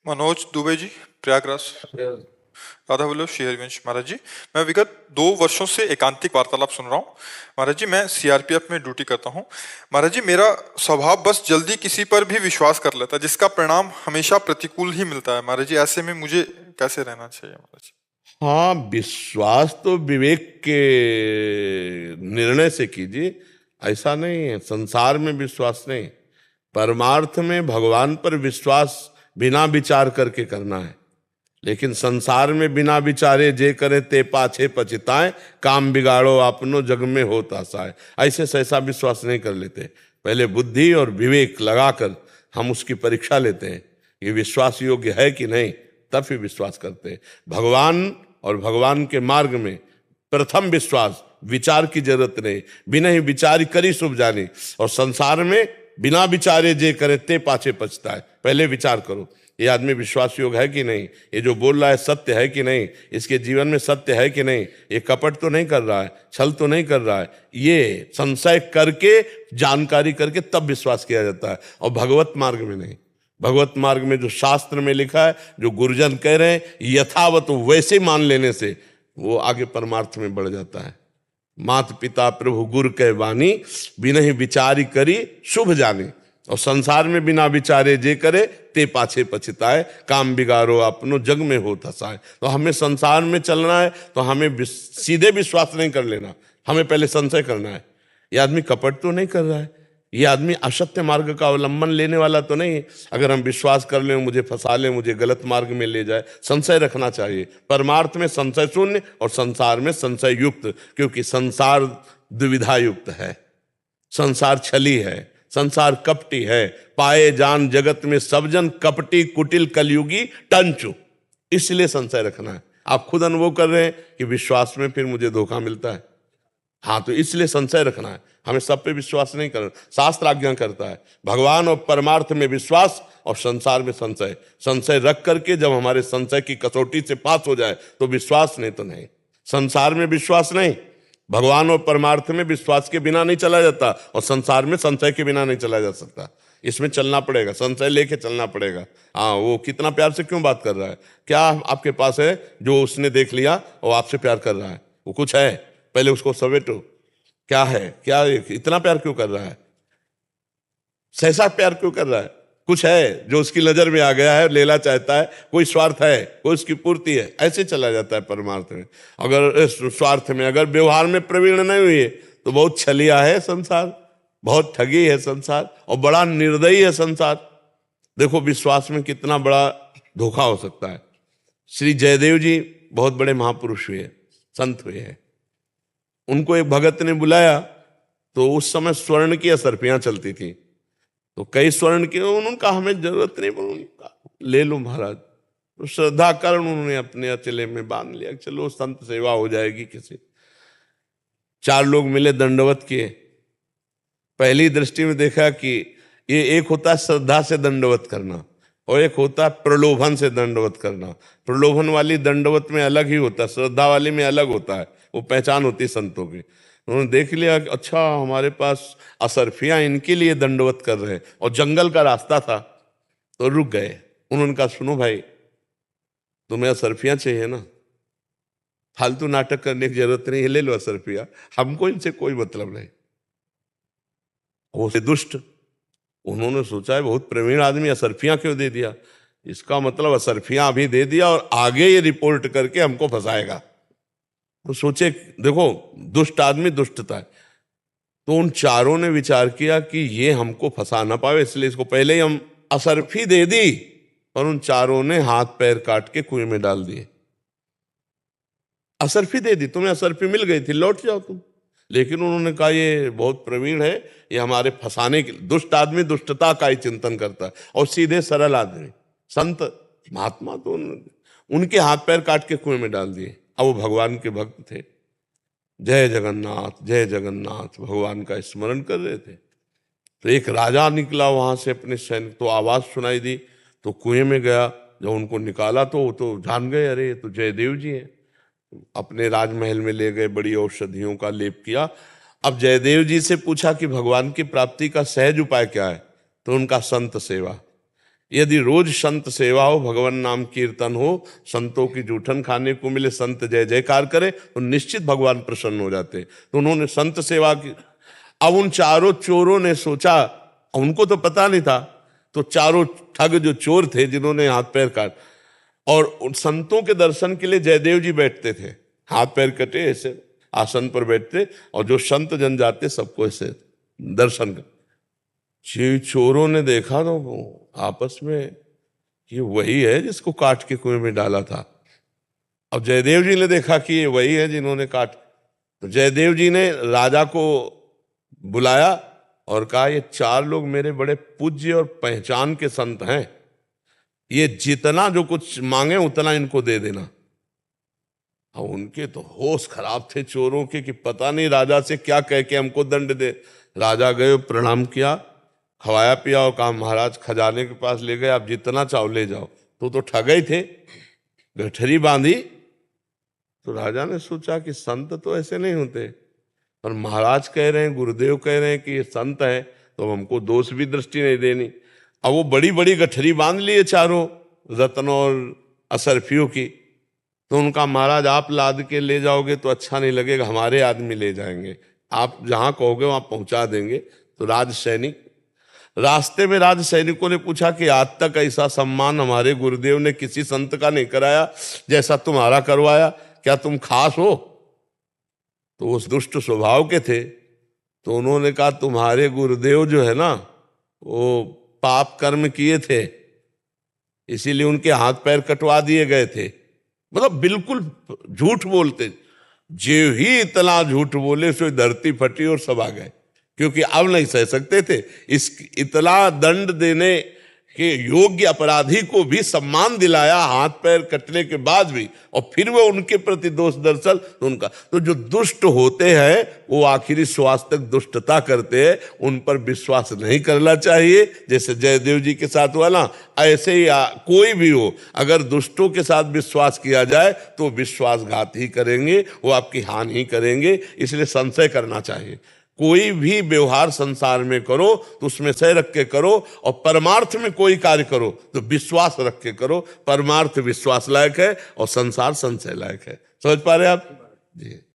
मनोज दुबे जी, प्रयागराज। राधा वल्लभ श्री हरिवंश। महाराज जी, मैं विगत 2 वर्षों से एकांतिक वार्तालाप सुन रहा हूँ। महाराज जी, मैं सीआरपीएफ में ड्यूटी करता हूँ। महाराज जी, मेरा स्वभाव बस जल्दी किसी पर भी विश्वास कर लेता है, जिसका परिणाम हमेशा प्रतिकूल ही मिलता है। महाराज जी, ऐसे में मुझे कैसे रहना चाहिए महाराज जी? हाँ, विश्वास तो विवेक के निर्णय से कीजिए, ऐसा नहीं है। संसार में विश्वास नहीं, परमार्थ में भगवान पर विश्वास बिना विचार करके करना है। लेकिन संसार में बिना विचारे जे करे ते पाछे पछताए, काम बिगाड़ो अपनो जग में होता साय। ऐसे से ऐसा विश्वास नहीं कर लेते। पहले बुद्धि और विवेक लगाकर हम उसकी परीक्षा लेते हैं, ये विश्वास योग्य है कि नहीं, तब फिर विश्वास करते हैं। भगवान और भगवान के मार्ग में प्रथम विश्वास, विचार की जरूरत नहीं। बिना ही विचार करी शुभ जानी। और संसार में बिना विचारे जे करे ते पाछे पछताए। पहले विचार करो, ये आदमी विश्वास योग्य है कि नहीं, ये जो बोल रहा है सत्य है कि नहीं, इसके जीवन में सत्य है कि नहीं, ये कपट तो नहीं कर रहा है, छल तो नहीं कर रहा है। ये संशय करके, जानकारी करके तब विश्वास किया जाता है, और भगवत मार्ग में नहीं। भगवत मार्ग में जो शास्त्र में लिखा है, जो गुरुजन कह रहे हैं, यथावत वैसे मान लेने से वो आगे परमार्थ में बढ़ जाता है। मात पिता प्रभु गुरु कह वाणी, बिना ही विचारी करी शुभ जानी। और संसार में बिना विचारे जे करे ते पाछे पछताए, काम बिगाड़ो अपनो जग में हो हसाए। तो हमें संसार में चलना है तो हमें सीधे विश्वास नहीं कर लेना, हमें पहले संशय करना है। ये आदमी कपट तो नहीं कर रहा है, ये आदमी असत्य मार्ग का अवलंबन लेने वाला तो नहीं है। अगर हम विश्वास कर लें, मुझे फंसा लें, मुझे गलत मार्ग में ले जाए, संशय रखना चाहिए। परमार्थ में संशय शून्य और संसार में संशय युक्त, क्योंकि संसार दुविधा युक्त है, संसार छली है, संसार कपटी है। पाए जान जगत में सब जन कपटी कुटिल कलयुगी टंचु। इसलिए संशय रखना है। आप खुद अनुभव कर रहे हैं कि विश्वास में फिर मुझे धोखा मिलता है, हाँ, तो इसलिए संशय रखना है। हमें सब पे विश्वास नहीं करना। शास्त्र आज्ञा करता है भगवान और परमार्थ में विश्वास और संसार में संशय। संशय रख करके जब हमारे संशय की कसौटी से पास हो जाए तो विश्वास, नहीं तो नहीं। संसार में विश्वास नहीं, भगवान और परमार्थ में विश्वास के बिना नहीं चला जाता, और संसार में संशय के बिना नहीं चला जा सकता। इसमें चलना पड़ेगा, संशय लेके चलना पड़ेगा। हाँ, वो कितना प्यार से क्यों बात कर रहा है, क्या आपके पास है जो उसने देख लिया और आपसे प्यार कर रहा है? वो कुछ है, पहले उसको समेटो। क्या है, क्या इतना प्यार क्यों कर रहा है, सहसा प्यार क्यों कर रहा है? कुछ है जो उसकी नजर में आ गया है, लेना चाहता है, कोई स्वार्थ है, कोई उसकी पूर्ति है। ऐसे चला जाता है परमार्थ में। अगर स्वार्थ में, अगर व्यवहार में प्रवीण नहीं हुई तो बहुत छलिया है संसार, बहुत ठगी है संसार, और बड़ा निर्दयी है संसार। देखो विश्वास में कितना बड़ा धोखा हो सकता है। श्री जयदेव जी बहुत बड़े महापुरुष हुए, संत हुए हैं। उनको एक भगत ने बुलाया, तो उस समय स्वर्ण की असरफियां चलती थी, तो कई स्वर्ण की, उन्होंने कहा हमें जरूरत नहीं, बोलूंगा ले लो महाराज। तो श्रद्धा कारण उन्होंने अपने अचले में बांध लिया, चलो संत सेवा हो जाएगी किसी। 4 लोग मिले, दंडवत किए। पहली दृष्टि में देखा कि ये एक होता है श्रद्धा से दंडवत करना, और एक होता है प्रलोभन से दंडवत करना। प्रलोभन वाली दंडवत में अलग ही होता है, श्रद्धा वाली में अलग होता है, वो पहचान होती है संतों की। उन्होंने देख लिया कि अच्छा, हमारे पास असरफियां इनके लिए दंडवत कर रहे हैं, और जंगल का रास्ता था, तो रुक गए। उन्होंने कहा सुनो भाई, तुम्हें असरफियां चाहिए ना, फालतू नाटक करने की जरूरत नहीं है, ले लो असरफियां, हमको इनसे कोई मतलब नहीं। वो से दुष्ट, उन्होंने सोचा है बहुत प्रवीण आदमी, असरफियां क्यों दे दिया, इसका मतलब असरफियां अभी दे दिया और आगे ये रिपोर्ट करके हमको फंसाएगा। तो सोचे, देखो दुष्ट आदमी, दुष्टता है। तो उन चारों ने विचार किया कि ये हमको फंसा ना पावे, इसलिए इसको पहले ही हम असरफी दे दी, और उन चारों ने हाथ पैर काट के कुएं में डाल दिए। असरफी दे दी, तुम्हें असरफी मिल गई थी, लौट जाओ तुम। लेकिन उन्होंने कहा ये बहुत प्रवीण है, ये हमारे फंसाने के। दुष्ट आदमी दुष्टता का ही चिंतन करता है, और सीधे सरल आदमी संत महात्मा तो उनके हाथ पैर काट के कुएं में डाल दिए। अब वो भगवान के भक्त थे, जय जगन्नाथ जय जगन्नाथ भगवान का स्मरण कर रहे थे। तो एक राजा निकला वहां से अपने सैनिक, तो आवाज सुनाई दी, तो कुएं में गया। जब उनको निकाला तो वो तो जान गए, अरे ये तो जयदेव जी हैं। अपने राजमहल में ले गए, बड़ी औषधियों का लेप किया। अब जयदेव जी से पूछा कि भगवान की प्राप्ति का सहज उपाय क्या है, तो उनका संत सेवा। यदि रोज संत सेवा हो, भगवान नाम कीर्तन हो, संतों की जूठन खाने को मिले, संत जय जयकार करे, तो निश्चित भगवान प्रसन्न हो जाते। तो उन्होंने संत सेवा की। अब उन चारों चोरों ने सोचा, उनको तो पता नहीं था, तो चारों ठग जो चोर थे जिन्होंने हाथ पैर काट, और उन संतों के दर्शन के लिए जयदेव जी बैठते थे, हाथ पैर कटे ऐसे आसन पर बैठते, और जो संत जन जाते सबको ऐसे दर्शन कर। चोरों ने देखा तो आपस में कि वही है जिसको काट के कुएं में डाला था। अब जयदेव जी ने देखा कि ये वही है जिन्होंने काट, तो जयदेव जी ने राजा को बुलाया और कहा, ये चार लोग मेरे बड़े पूज्य और पहचान के संत हैं, ये जितना जो कुछ मांगे उतना इनको दे देना। अब उनके तो होश खराब थे चोरों के कि पता नहीं राजा से क्या कह के हमको दंड दे। राजा गए, प्रणाम किया, खवाया पिया और कहा, महाराज खजाने के पास ले गए, आप जितना चाहो ले जाओ। तो ठगे थे, गठरी बांधी। तो राजा ने सोचा कि संत तो ऐसे नहीं होते, पर महाराज कह रहे हैं, गुरुदेव कह रहे हैं कि ये संत है, तो हमको दोष भी दृष्टि नहीं देनी। अब वो बड़ी बड़ी गठरी बांध लिए चारों रत्न और असरफियों की। तो उनका, महाराज आप लाद के ले जाओगे तो अच्छा नहीं लगेगा, हमारे आदमी ले जाएंगे, आप जहां कहोगे वहां पहुंचा देंगे। तो राज सैनिक, रास्ते में राज सैनिकों ने पूछा कि आज तक ऐसा सम्मान हमारे गुरुदेव ने किसी संत का नहीं कराया जैसा तुम्हारा करवाया, क्या तुम खास हो? तो उस दुष्ट स्वभाव के थे, तो उन्होंने कहा, तुम्हारे गुरुदेव जो है ना, वो पाप कर्म किए थे, इसीलिए उनके हाथ पैर कटवा दिए गए थे। मतलब बिल्कुल झूठ बोलते, जो ही इतना झूठ बोले सो धरती फटी और सब आ गए, क्योंकि अब नहीं सह सकते थे। इस इतना दंड देने के योग्य अपराधी को भी सम्मान दिलाया हाथ पैर कटने के बाद भी, और फिर वो उनके प्रति दोष दर्शन। तो उनका, तो जो दुष्ट होते हैं वो आखिरी श्वास तक दुष्टता करते हैं, उन पर विश्वास नहीं करना चाहिए। जैसे जयदेव जी के साथ हुआ ना, ऐसे ही कोई भी हो, अगर दुष्टों के साथ विश्वास किया जाए तो विश्वासघात ही करेंगे, वो आपकी हानि ही करेंगे। इसलिए संशय करना चाहिए। कोई भी व्यवहार संसार में करो तो उसमें सह रख के करो, और परमार्थ में कोई कार्य करो तो विश्वास रख के करो। परमार्थ विश्वास लायक है और संसार संशय लायक है। समझ पा रहे आप जी?